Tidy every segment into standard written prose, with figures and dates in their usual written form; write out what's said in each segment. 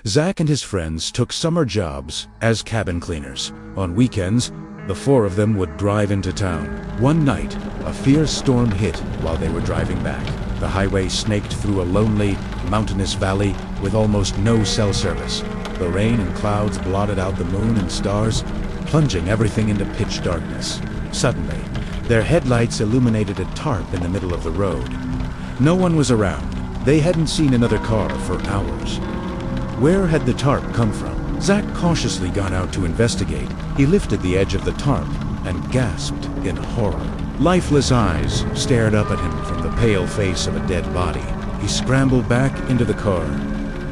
Zach and his friends took summer jobs as cabin cleaners. On weekends, the four of them would drive into town. One night, a fierce storm hit while they were driving back. The highway snaked through a lonely, mountainous valley with almost no cell service. The rain and clouds blotted out the moon and stars, plunging everything into pitch darkness. Suddenly, their headlights illuminated a tarp in the middle of the road. No one was around. They hadn't seen another car for hours. Where had the tarp come from? Zach cautiously got out to investigate. He lifted the edge of the tarp and gasped in horror. Lifeless eyes stared up at him from the pale face of a dead body. He scrambled back into the car,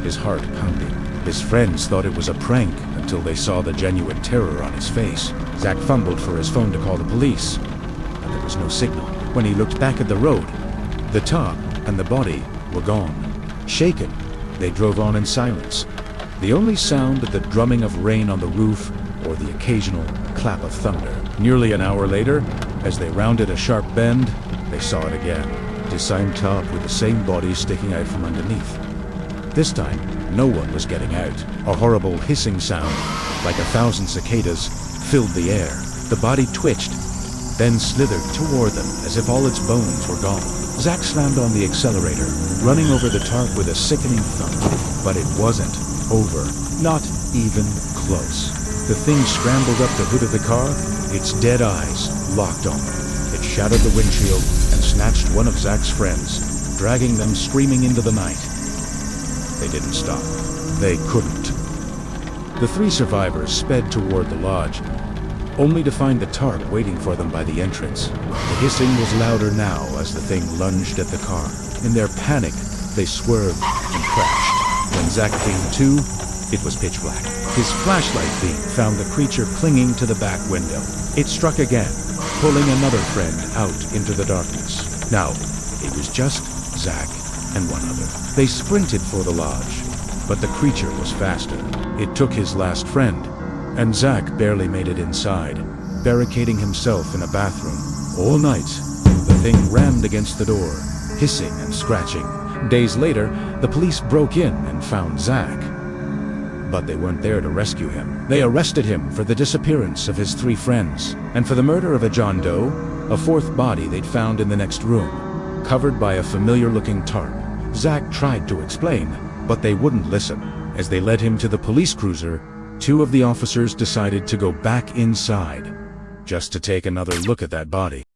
his heart pounding. His friends thought it was a prank until they saw the genuine terror on his face. Zach fumbled for his phone to call the police, but there was no signal. When he looked back at the road, the tarp and the body were gone. Shaken, they drove on in silence. The only sound but the drumming of rain on the roof or the occasional clap of thunder. Nearly an hour later, as they rounded a sharp bend, they saw it again. The same tarp with the same body sticking out from underneath. This time, no one was getting out. A horrible hissing sound, like 1,000 cicadas, filled the air. The body twitched, then slithered toward them as if all its bones were gone. Zach slammed on the accelerator, running over the tarp with a sickening thump. But it wasn't over. Not even close. The thing scrambled up the hood of the car, its dead eyes locked on them. It shattered the windshield and snatched one of Zach's friends, dragging them screaming into the night. They didn't stop. They couldn't. The three survivors sped toward the lodge, only to find the tarp waiting for them by the entrance. The hissing was louder now as the thing lunged at the car. In their panic, they swerved and crashed. When Zach came to, it was pitch black. His flashlight beam found the creature clinging to the back window. It struck again, pulling another friend out into the darkness. Now, it was just Zach and one other. They sprinted for the lodge, but the creature was faster. It took his last friend, and Zach barely made it inside, barricading himself in a bathroom. All night, the thing rammed against the door, hissing and scratching. Days later, the police broke in and found Zach. But they weren't there to rescue him. They arrested him for the disappearance of his three friends, and for the murder of a John Doe, a fourth body they'd found in the next room, covered by a familiar-looking tarp. Zach tried to explain, but they wouldn't listen. As they led him to the police cruiser, two of the officers decided to go back inside, just to take another look at that body.